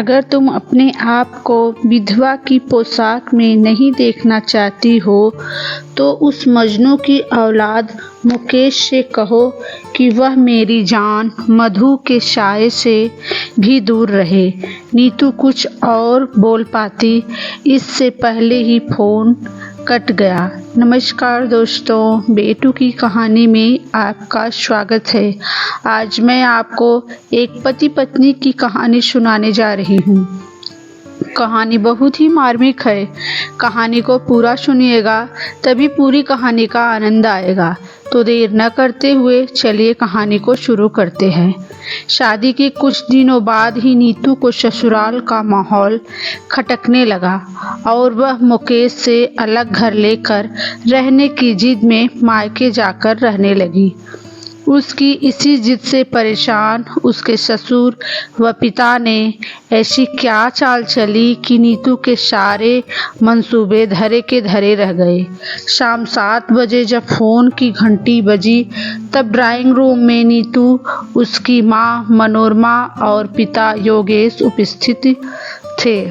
अगर तुम अपने आप को विधवा की पोशाक में नहीं देखना चाहती हो तो उस मजनू की औलाद मुकेश से कहो कि वह मेरी जान मधु के साये से भी दूर रहे। नीतू कुछ और बोल पाती, इससे पहले ही फोन कट गया। नमस्कार दोस्तों, बेटू की कहानी में आपका स्वागत है। आज मैं आपको एक पति पत्नी की कहानी सुनाने जा रही हूँ। कहानी बहुत ही मार्मिक है। कहानी को पूरा सुनिएगा, तभी पूरी कहानी का आनंद आएगा। तो देर न करते हुए चलिए कहानी को शुरू करते हैं। शादी के कुछ दिनों बाद ही नीतू को ससुराल का माहौल खटकने लगा और वह मुकेश से अलग घर लेकर रहने की जिद में मायके जाकर रहने लगी। उसकी इसी जिद से परेशान उसके ससुर व पिता ने ऐसी क्या चाल चली कि नीतू के सारे मंसूबे धरे के धरे रह गए। शाम 7 बजे जब फोन की घंटी बजी तब ड्राइंग रूम में नीतू, उसकी माँ मनोरमा और पिता योगेश उपस्थित थे।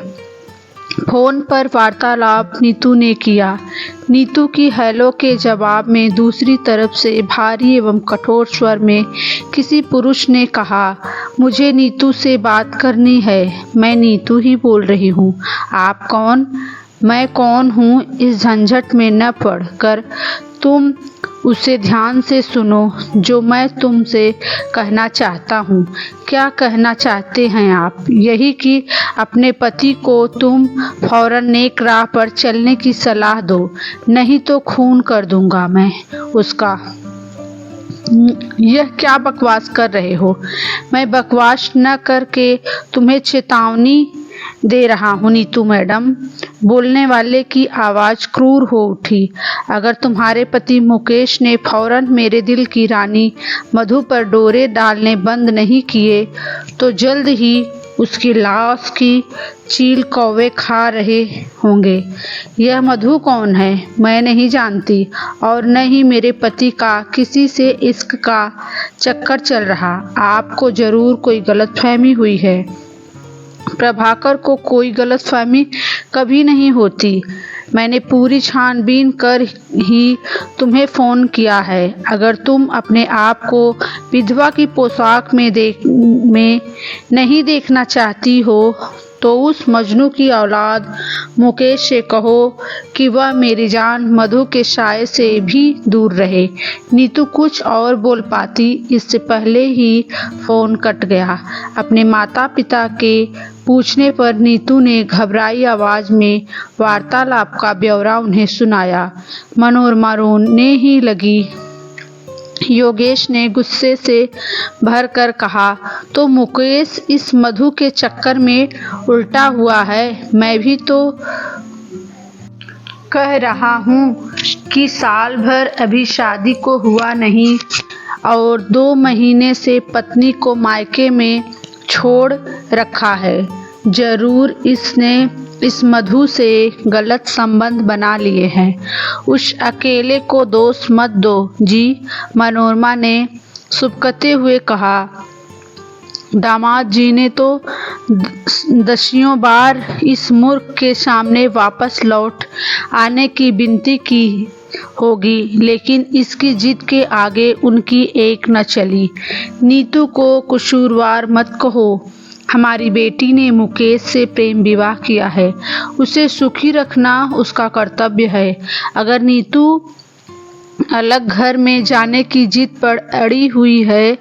फोन पर वार्तालाप नीतू ने किया। नीतू की हेलो के जवाब में दूसरी तरफ से भारी एवं कठोर स्वर में किसी पुरुष ने कहा, मुझे नीतू से बात करनी है। मैं नीतू ही बोल रही हूँ। आप कौन? मैं कौन हूँ इस झंझट में न पड़ कर तुम उसे ध्यान से सुनो जो मैं तुमसे कहना चाहता हूँ। क्या कहना चाहते हैं आप? यही कि अपने पति को तुम फौरन नेक राह पर चलने की सलाह दो, नहीं तो खून कर दूंगा मैं उसका। यह क्या बकवास कर रहे हो? मैं बकवास न करके तुम्हें चेतावनी दे रहा हूँ नीतू मैडम। बोलने वाले की आवाज़ क्रूर हो उठी। अगर तुम्हारे पति मुकेश ने फौरन मेरे दिल की रानी मधु पर डोरे डालने बंद नहीं किए तो जल्द ही उसकी लाश की चील कौवे खा रहे होंगे। यह मधु कौन है? मैं नहीं जानती और न ही मेरे पति का किसी से इश्क का चक्कर चल रहा। आपको ज़रूर कोई गलतफहमी हुई है। प्रभाकर को कोई गलतफहमी कभी नहीं होती। मैंने पूरी छानबीन कर ही तुम्हें फ़ोन किया है। अगर तुम अपने आप को विधवा की पोशाक में नहीं देखना चाहती हो तो उस मजनू की औलाद मुकेश से कहो कि वह मेरी जान मधु के साये से भी दूर रहे। नीतू कुछ और बोल पाती, इससे पहले ही फ़ोन कट गया। अपने माता पिता के पूछने पर नीतू ने घबराई आवाज़ में वार्तालाप का ब्यौरा उन्हें सुनाया। मनोरमा रोने ही लगी। योगेश ने गुस्से से भरकर कहा, तो मुकेश इस मधु के चक्कर में उल्टा हुआ है। मैं भी तो कह रहा हूँ कि साल भर अभी शादी को हुआ नहीं और 2 महीने से पत्नी को मायके में छोड़ रखा है। जरूर इसने इस मधु से गलत संबंध बना लिए हैं। उस अकेले को दोष मत दो जी, मनोरमा ने सुबकते हुए कहा। दामाद जी ने तो दसियों बार इस मूर्ख के सामने वापस लौट आने की विनती की होगी, लेकिन इसकी जिद के आगे उनकी एक न चली। नीतू को कसूरवार मत कहो। हमारी बेटी ने मुकेश से प्रेम विवाह किया है। उसे सुखी रखना उसका कर्तव्य है। अगर नीतू अलग घर में जाने की जिद पर अड़ी हुई है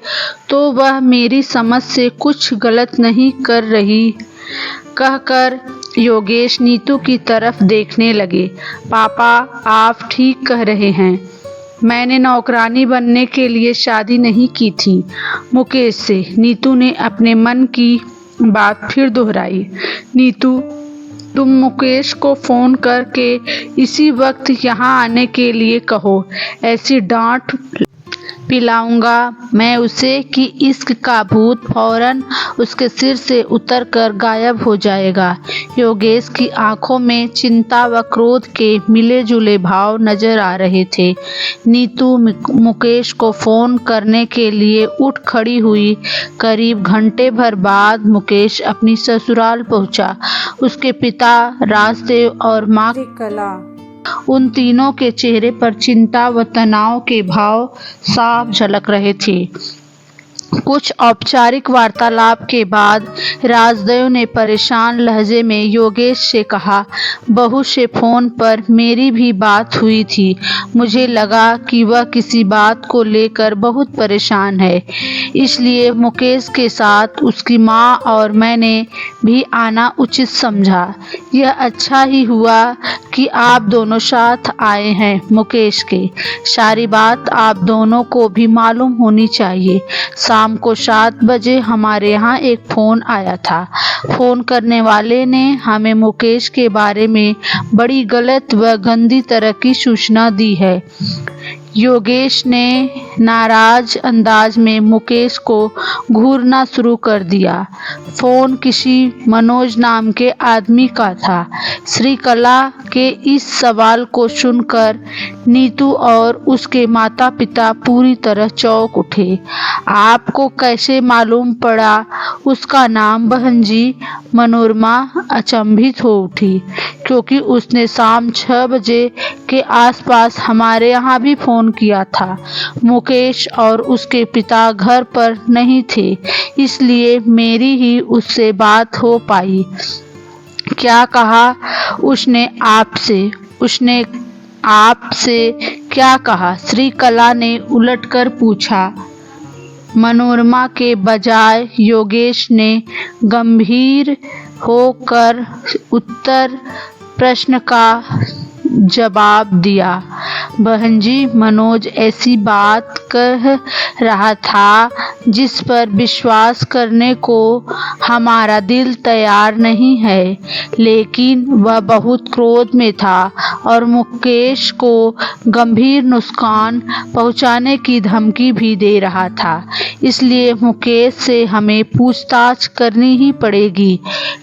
तो वह मेरी समझ से कुछ गलत नहीं कर रही। कहकर योगेश नीतू की तरफ देखने लगे। पापा, आप ठीक कह रहे हैं। मैंने नौकरानी बनने के लिए शादी नहीं की थी मुकेश से। नीतू ने अपने मन की बात फिर दोहराई। नीतू, तुम मुकेश को फ़ोन करके इसी वक्त यहाँ आने के लिए कहो। ऐसी डांट पिलाऊंगा मैं उसे कि इश्क का भूत फौरन उसके सिर से उतरकर गायब हो जाएगा। योगेश की आंखों में चिंता व क्रोध के मिले जुले भाव नजर आ रहे थे। नीतू मुकेश को फोन करने के लिए उठ खड़ी हुई। करीब घंटे भर बाद मुकेश अपनी ससुराल पहुंचा। उसके पिता राजदेव और माँ कला, उन तीनों के चेहरे पर चिंता व तनाव के भाव साफ झलक रहे थे। कुछ औपचारिक वार्तालाप के बाद राजदेव ने परेशान लहजे में योगेश से कहा, बहू से फोन पर मेरी भी बात हुई थी। मुझे लगा कि वह किसी बात को लेकर बहुत परेशान है, इसलिए मुकेश के साथ उसकी माँ और मैंने भी आना उचित समझा। यह अच्छा ही हुआ कि आप दोनों साथ आए हैं मुकेश के। सारी बात आप दोनों को भी मालूम होनी चाहिए। शाम को 7 बजे हमारे यहाँ एक फ़ोन आया था। फ़ोन करने वाले ने हमें मुकेश के बारे में बड़ी गलत व गंदी तरह की सूचना दी है। योगेश ने नाराज अंदाज में मुकेश को घूरना शुरू कर दिया। फोन किसी मनोज नाम के आदमी का था। श्रीकला के इस सवाल को सुनकर नीतू और उसके माता पिता पूरी तरह चौंक उठे। आपको कैसे मालूम पड़ा उसका नाम? बहन जी, मनोरमा अचंभित हो उठी, क्योंकि उसने शाम 6 बजे के आसपास हमारे यहाँ भी फोन किया था। मुकेश और उसके पिता घर पर नहीं थे, इसलिए मेरी ही उससे बात हो पाई। क्या कहा उसने आपसे? उसने आपसे क्या कहा? श्रीकला ने उलटकर पूछा। मनोरमा के बजाय योगेश ने गंभीर होकर उत्तर प्रश्न का जवाब दिया। बहन जी, मनोज ऐसी बात कह रहा था जिस पर विश्वास करने को हमारा दिल तैयार नहीं है, लेकिन वह बहुत क्रोध में था और मुकेश को गंभीर नुकसान पहुंचाने की धमकी भी दे रहा था। इसलिए मुकेश से हमें पूछताछ करनी ही पड़ेगी।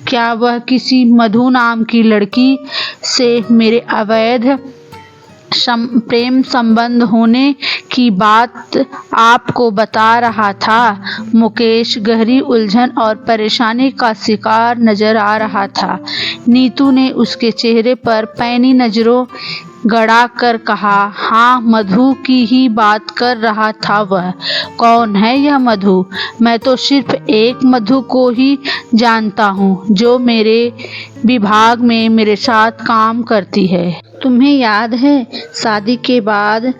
क्या वह किसी मधु नाम की लड़की से मेरे अवैध प्रेम संबंध होने की बात आपको बता रहा था? मुकेश गहरी उलझन और परेशानी का शिकार नजर आ रहा था। नीतू ने उसके चेहरे पर पैनी नजरों गड़ा कर कहा, हाँ, मधु की ही बात कर रहा था वह। कौन है यह मधु? मैं तो सिर्फ एक मधु को ही जानता हूँ, जो मेरे विभाग में मेरे साथ काम करती है। तुम्हें याद है, शादी के बाद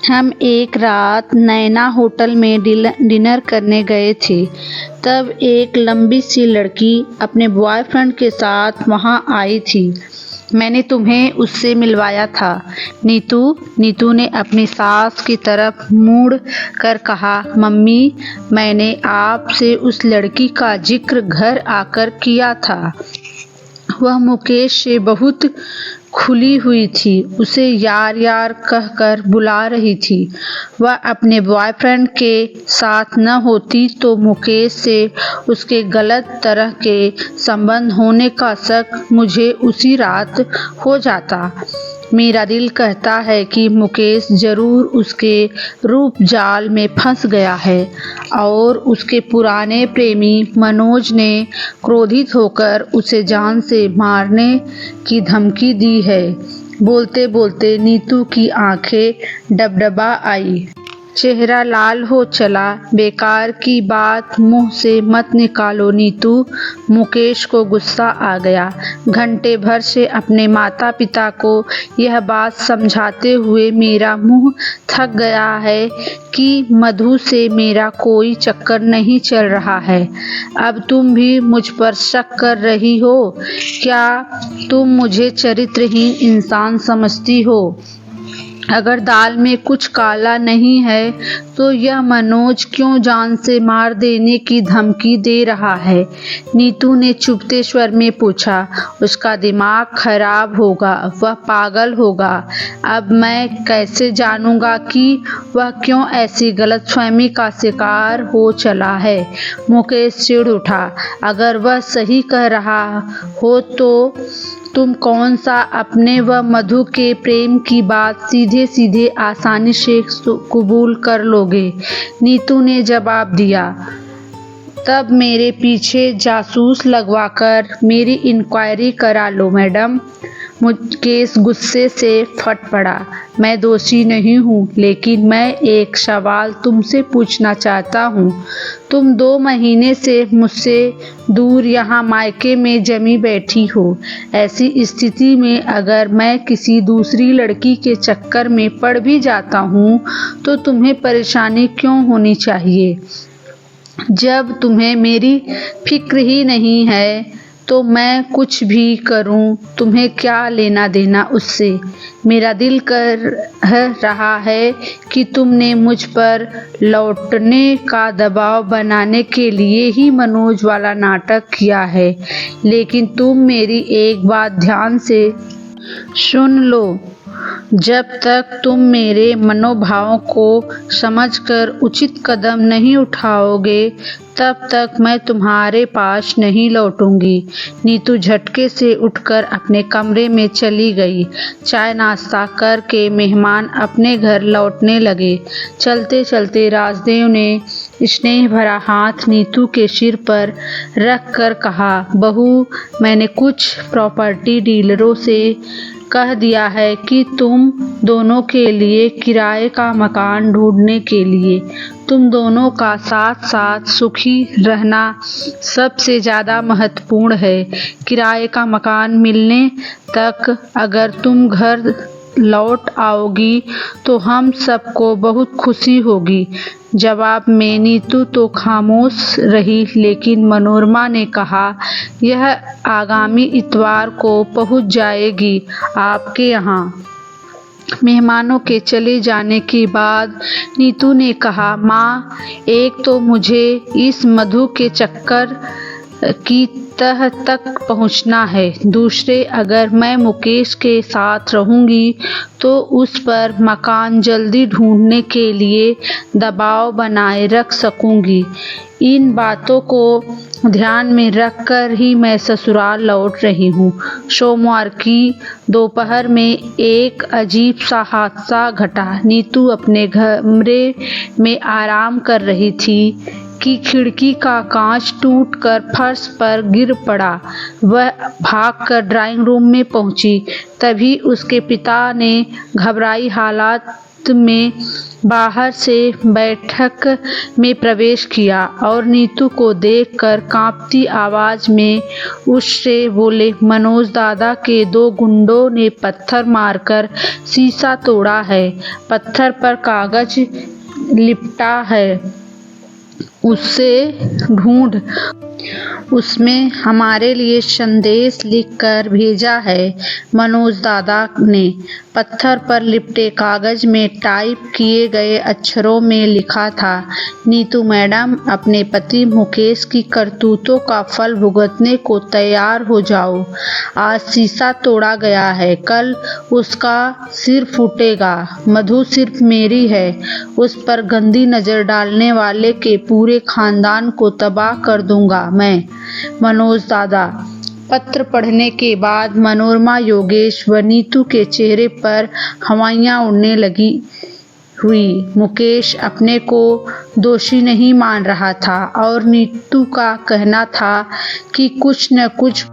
हम एक रात नैना होटल में डिनर करने गए थे। तब एक लंबी सी लड़की अपने बॉयफ्रेंड के साथ वहाँ आई थी। मैंने तुम्हें उससे मिलवाया था। नीतू ने अपनी सास की तरफ मुड़ कर कहा, मम्मी, मैंने आपसे उस लड़की का जिक्र घर आकर किया था। वह मुकेश से बहुत खुली हुई थी, उसे यार यार कहकर बुला रही थी। वह अपने बॉयफ्रेंड के साथ न होती तो मुकेश से उसके गलत तरह के संबंध होने का शक मुझे उसी रात हो जाता। मेरा दिल कहता है कि मुकेश जरूर उसके रूप जाल में फंस गया है और उसके पुराने प्रेमी मनोज ने क्रोधित होकर उसे जान से मारने की धमकी दी है। बोलते बोलते नीतू की आंखें डबडबा आई, चेहरा लाल हो चला। बेकार की बात मुंह से मत निकालो नीतू। मुकेश को गुस्सा आ गया। घंटे भर से अपने माता पिता को यह बात समझाते हुए मेरा मुंह थक गया है कि मधु से मेरा कोई चक्कर नहीं चल रहा है। अब तुम भी मुझ पर शक कर रही हो? क्या तुम मुझे चरित्रहीन इंसान समझती हो? अगर दाल में कुछ काला नहीं है तो यह मनोज क्यों जान से मार देने की धमकी दे रहा है? नीतू ने चुभते स्वर में पूछा। उसका दिमाग खराब होगा, वह पागल होगा। अब मैं कैसे जानूंगा कि वह क्यों ऐसी गलतफहमी का शिकार हो चला है? मुकेश चिढ़ उठा। अगर वह सही कह रहा हो तो तुम कौन सा अपने व मधु के प्रेम की बात सीधे सीधे आसानी से कबूल कर लोगे? नीतू ने जवाब दिया। तब मेरे पीछे जासूस लगवाकर मेरी इंक्वायरी करा लो मैडम। मुकेश गुस्से से फट पड़ा। मैं दोषी नहीं हूँ, लेकिन मैं एक सवाल तुमसे पूछना चाहता हूँ। तुम 2 महीने से मुझसे दूर यहाँ मायके में जमी बैठी हो। ऐसी स्थिति में अगर मैं किसी दूसरी लड़की के चक्कर में पड़ भी जाता हूँ तो तुम्हें परेशानी क्यों होनी चाहिए? जब तुम्हें मेरी फिक्र ही नहीं है तो मैं कुछ भी करूं, तुम्हें क्या लेना देना उससे? मेरा दिल कह रहा है कि तुमने मुझ पर लौटने का दबाव बनाने के लिए ही मनोज वाला नाटक किया है। लेकिन तुम मेरी एक बात ध्यान से सुन लो। जब तक तुम मेरे मनोभावों को समझकर उचित कदम नहीं उठाओगे तब तक मैं तुम्हारे पास नहीं लौटूंगी। नीतू झटके से उठकर अपने कमरे में चली गई। चाय नाश्ता करके मेहमान अपने घर लौटने लगे। चलते चलते राजदेव ने स्नेह भरा हाथ नीतू के सिर पर रख कर कहा, बहू, मैंने कुछ प्रॉपर्टी डीलरों से कह दिया है कि तुम दोनों के लिए किराए का मकान ढूंढने के लिए तुम दोनों का साथ साथ सुखी रहना सबसे ज़्यादा महत्वपूर्ण है। किराए का मकान मिलने तक अगर तुम घर लौट आओगी तो हम सबको बहुत खुशी होगी। जवाब में नीतू तो खामोश रही, लेकिन मनोरमा ने कहा, यह आगामी इतवार को पहुंच जाएगी आपके यहाँ। मेहमानों के चले जाने के बाद नीतू ने कहा, माँ, एक तो मुझे इस मधु के चक्कर की तह तक पहुंचना है। दूसरे, अगर मैं मुकेश के साथ रहूंगी तो उस पर मकान जल्दी ढूंढने के लिए दबाव बनाए रख सकूंगी। इन बातों को ध्यान में रखकर ही मैं ससुराल लौट रही हूँ। सोमवार की दोपहर में एक अजीब सा हादसा घटा। नीतू अपने कमरे में आराम कर रही थी कि खिड़की का कांच टूटकर फर्श पर गिर पड़ा। वह भागकर ड्राइंग रूम में पहुंची। तभी उसके पिता ने घबराई हालात में बाहर से बैठक में प्रवेश किया और नीतू को देखकर कांपती आवाज में उससे बोले, मनोज दादा के 2 गुंडों ने पत्थर मारकर शीशा तोड़ा है। पत्थर पर कागज लिपटा है, उससे ढूंढ। उसमें हमारे लिए संदेश लिखकर भेजा है। मनोज दादा ने पत्थर पर लिपटे कागज में टाइप किए गए अक्षरों में लिखा था, नीतू मैडम, अपने पति मुकेश की करतूतों का फल भुगतने को तैयार हो जाओ। आज शीशा तोड़ा गया है, कल उसका सिर फूटेगा। मधु सिर्फ मेरी है, उस पर गंदी नजर डालने वाले के पूरे खानदान को तबाह कर दूंगा मैं। मनोज दादा। पत्र पढ़ने के बाद मनोरमा, योगेश व नीतू के चेहरे पर हवाइयाँ उड़ने लगी हुई। मुकेश अपने को दोषी नहीं मान रहा था और नीतू का कहना था कि कुछ न कुछ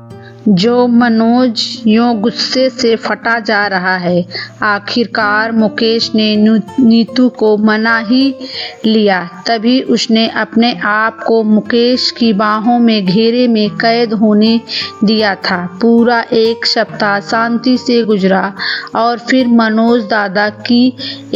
जो मनोज यूं गुस्से से फटा जा रहा है। आखिरकार मुकेश ने नीतू को मना ही लिया। तभी उसने अपने आप को मुकेश की बाहों में घेरे में कैद होने दिया था। पूरा 1 सप्ताह शांति से गुजरा और फिर मनोज दादा की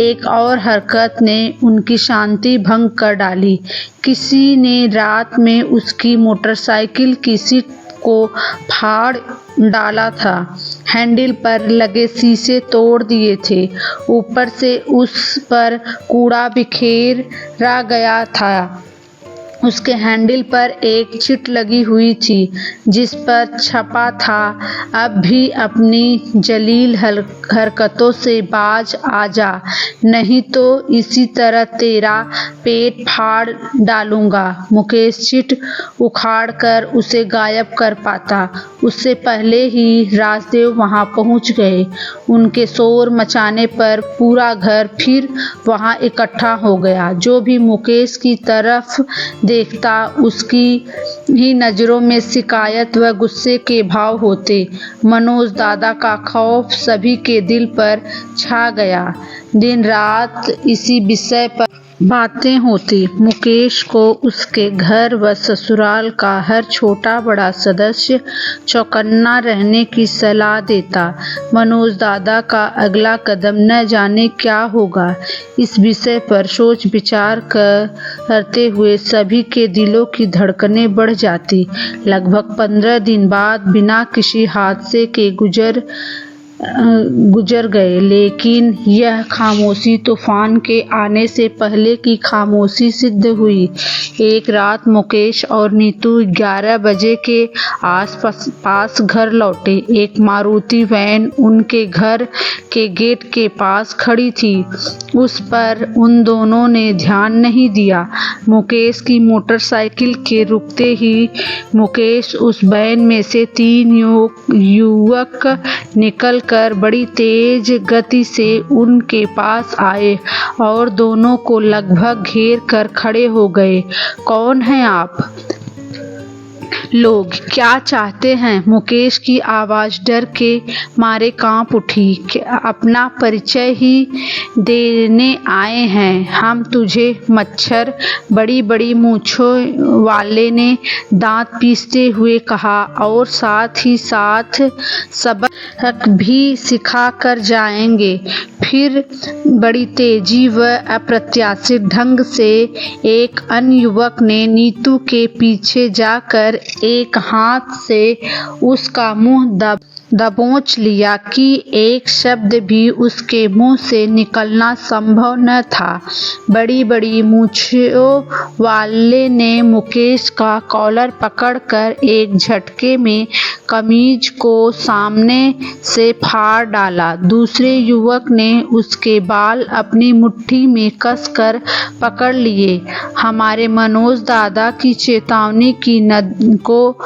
एक और हरकत ने उनकी शांति भंग कर डाली। किसी ने रात में उसकी मोटरसाइकिल की सीट को फाड़ डाला था, हैंडल पर लगे शीशे तोड़ दिए थे, ऊपर से उस पर कूड़ा बिखेरा गया था। उसके हैंडल पर एक चिट लगी हुई थी जिस पर छपा था, अब भी अपनी जलील हरकतों से बाज आ जा, नहीं तो इसी तरह तेरा पेट फाड़ डालूंगा। मुकेश चिट उखाड़कर उसे गायब कर पाता, उससे पहले ही राजदेव वहां पहुंच गए। उनके शोर मचाने पर पूरा घर फिर वहां इकट्ठा हो गया। जो भी मुकेश की तरफ देखता उसकी ही नजरों में शिकायत व गुस्से के भाव होते। मनोज दादा का खौफ सभी के दिल पर छा गया। दिन रात इसी विषय पर बातें होती। मुकेश को उसके घर व ससुराल का हर छोटा बड़ा सदस्य चौकन्ना रहने की सलाह देता। मनोज दादा का अगला कदम न जाने क्या होगा, इस विषय पर सोच विचार करते हुए सभी के दिलों की धड़कनें बढ़ जाती। लगभग 15 दिन बाद बिना किसी हादसे के गुजर गए, लेकिन यह खामोशी तूफान के आने से पहले की खामोशी सिद्ध हुई। एक रात मुकेश और नीतू 11 बजे के आस-पास घर लौटे। एक मारुति वैन उनके घर के गेट के पास खड़ी थी। उस पर उन दोनों ने ध्यान नहीं दिया। मुकेश की मोटरसाइकिल के रुकते ही मुकेश उस वैन में से 3 युवक निकल कर बड़ी तेज गति से उनके पास आए और दोनों को लगभग घेर कर खड़े हो गए। कौन हैं आप लोग, क्या चाहते हैं? मुकेश की आवाज डर के मारे कांप उठी। अपना परिचय ही देने आए हैं हम तुझे मच्छर, बड़ी बड़ी मूंछों वाले ने दांत पीसते हुए कहा, और साथ ही साथ सबक भी सिखा कर जाएंगे। फिर बड़ी तेजी व अप्रत्याशित ढंग से एक अन्य युवक ने नीतू के पीछे जाकर एक हाथ से उसका मुंह दबोच लिया कि एक शब्द भी उसके मुंह से निकलना संभव न था। बड़ी बड़ी मूंछों वाले ने मुकेश का कॉलर पकड़कर एक झटके में कमीज को सामने से फाड़ डाला। दूसरे युवक ने उसके बाल अपनी मुट्ठी में कसकर पकड़ लिए। हमारे मनोज दादा की चेतावनी को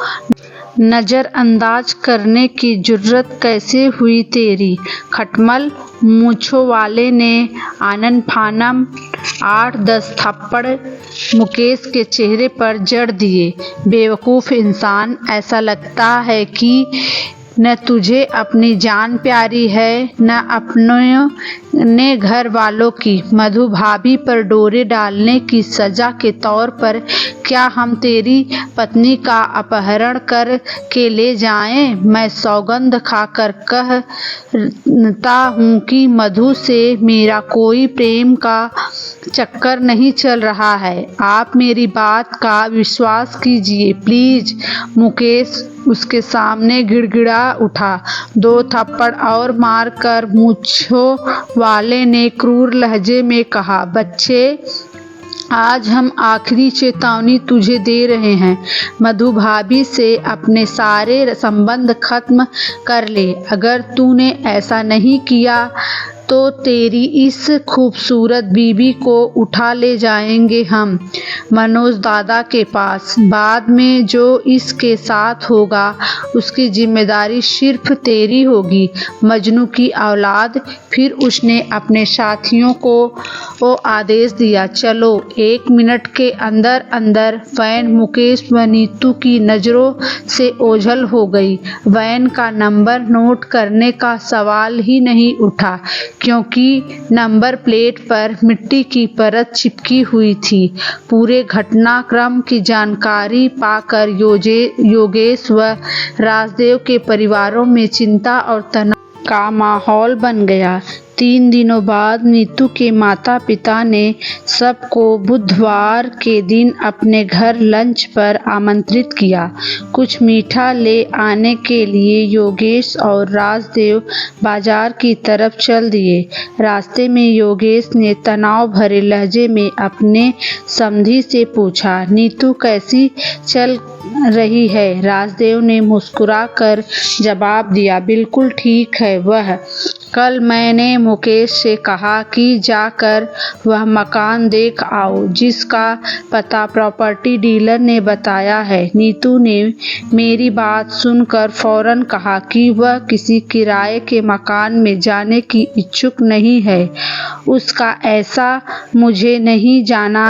नजरअंदाज करने की जुर्रत कैसे हुई तेरी? खटमल, मूंछों वाले ने आनन फानन 8-10 थप्पड़ मुकेश के चेहरे पर जड़ दिए। बेवकूफ इंसान, ऐसा लगता है कि न तुझे अपनी जान प्यारी है न अपने घर वालों की। मधु भाभी पर डोरे डालने की सजा के तौर पर क्या हम तेरी पत्नी का अपहरण कर के ले जाएं? मैं सौगंध खाकर कहता हूँ कि मधु से मेरा कोई प्रेम का चक्कर नहीं चल रहा है। आप मेरी बात का विश्वास कीजिए प्लीज। मुकेश उसके सामने गिड़गिड़ा उठा। 2 थप्पड़ और मारकर मूंछों वाले ने क्रूर लहजे में कहा, बच्चे, आज हम आखिरी चेतावनी तुझे दे रहे हैं। मधु भाभी से अपने सारे संबंध खत्म कर ले। अगर तूने ऐसा नहीं किया तो तेरी इस खूबसूरत बीबी को उठा ले जाएंगे हम मनोज दादा के पास। बाद में जो इसके साथ होगा उसकी जिम्मेदारी सिर्फ तेरी होगी। मजनू की औलाद। फिर उसने अपने साथियों को आदेश दिया, चलो। 1 मिनट के अंदर अंदर वैन मुकेश व नीतू की नजरों से ओझल हो गई। वैन का नंबर नोट करने का सवाल ही नहीं उठा, क्योंकि नंबर प्लेट पर मिट्टी की परत चिपकी हुई थी। पूरे घटनाक्रम की जानकारी पाकर योगेश व राजदेव के परिवारों में चिंता और तनाव का माहौल बन गया। 3 दिनों बाद नीतू के माता पिता ने सबको बुधवार के दिन अपने घर लंच पर आमंत्रित किया। कुछ मीठा ले आने के लिए योगेश और राजदेव बाजार की तरफ चल दिए। रास्ते में योगेश ने तनाव भरे लहजे में अपने समधी से पूछा, नीतू कैसी चल रही है? राजदेव ने मुस्कुराकर जवाब दिया, बिल्कुल ठीक है वह। कल मैंने मुकेश से कहा कि जाकर वह मकान देख आओ जिसका पता प्रॉपर्टी डीलर ने बताया है। नीतू ने मेरी बात सुनकर फौरन कहा कि वह किसी किराए के मकान में जाने की इच्छुक नहीं है। उसका ऐसा मुझे नहीं जाना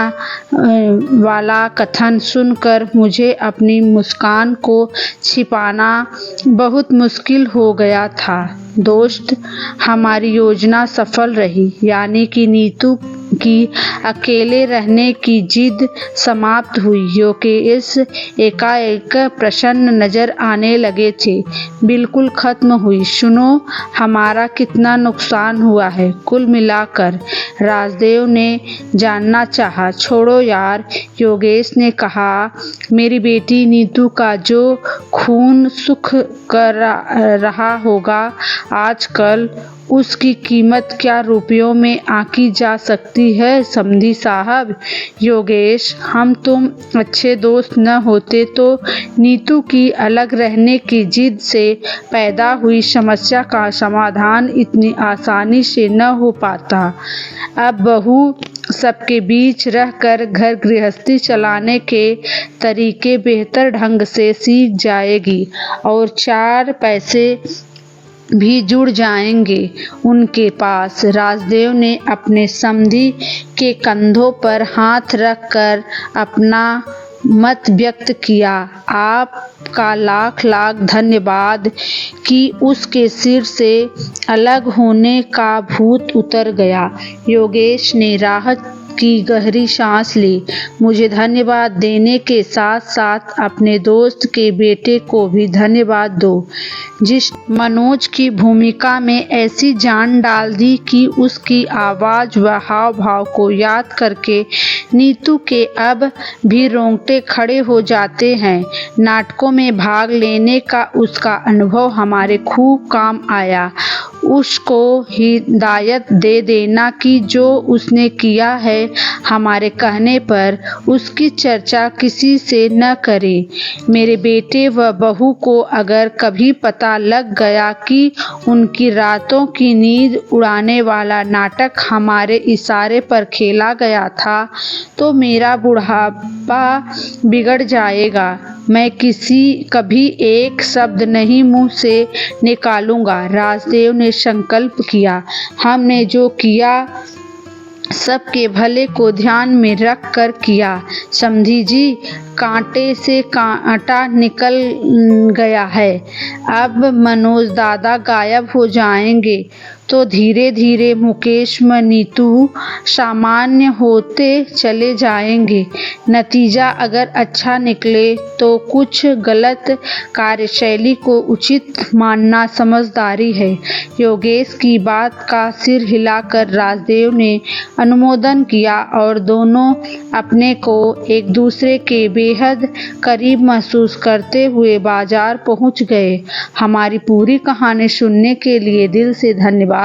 वाला कथन सुनकर मुझे अपनी मुस्कान को छिपाना बहुत मुश्किल हो गया था। दोस्त, हमारी योजना सफल रही, यानी कि नीतू की अकेले रहने की जिद समाप्त हुई। योगेश एकाएक प्रसन्न नजर आने लगे थे। बिल्कुल खत्म हुई। सुनो, हमारा कितना नुकसान हुआ है कुल मिलाकर? राजदेव ने जानना चाहा। छोड़ो यार, योगेश ने कहा, मेरी बेटी नीतू का जो खून सुख कर रहा होगा आजकल, उसकी कीमत क्या रुपयों में आंकी जा सकती है समधी साहब? योगेश, हम तुम अच्छे दोस्त न होते तो नीतू की अलग रहने की जिद से पैदा हुई समस्या का समाधान इतनी आसानी से न हो पाता। अब बहू सबके बीच रहकर घर गृहस्थी चलाने के तरीके बेहतर ढंग से सीख जाएगी और 4 पैसे भी जुड़ जाएंगे उनके पास। राजदेव ने अपने समधी के कंधों पर हाथ रखकर अपना मत व्यक्त किया। आपका लाख लाख धन्यवाद कि उसके सिर से अलग होने का भूत उतर गया। योगेश ने राहत की गहरी सांस ली। मुझे धन्यवाद देने के साथ साथ अपने दोस्त के बेटे को भी धन्यवाद दो, जिस मनोज की भूमिका में ऐसी जान डाल दी कि उसकी आवाज व हाव भाव को याद करके नीतू के अब भी रोंगटे खड़े हो जाते हैं। नाटकों में भाग लेने का उसका अनुभव हमारे खूब काम आया। उसको हिदायत दे देना कि जो उसने किया है हमारे कहने पर उसकी चर्चा किसी से न करे। मेरे बेटे व बहू को अगर कभी पता लग गया कि उनकी रातों की नींद उड़ाने वाला नाटक हमारे इशारे पर खेला गया था तो मेरा बुढ़ापा बिगड़ जाएगा। मैं कभी एक शब्द नहीं मुंह से निकालूंगा। राजदेव ने संकल्प किया। हमने जो किया सबके भले को ध्यान में रख कर किया। समधी जी, कांटे से कांटा निकल गया है। अब मनोज दादा गायब हो जाएंगे तो धीरे धीरे मुकेश व नीतू सामान्य होते चले जाएंगे। नतीजा अगर अच्छा निकले तो कुछ गलत कार्यशैली को उचित मानना समझदारी है। योगेश की बात का सिर हिलाकर राजदेव ने अनुमोदन किया और दोनों अपने को एक दूसरे के बेहद करीब महसूस करते हुए बाजार पहुंच गए। हमारी पूरी कहानी सुनने के लिए दिल से धन्यवाद।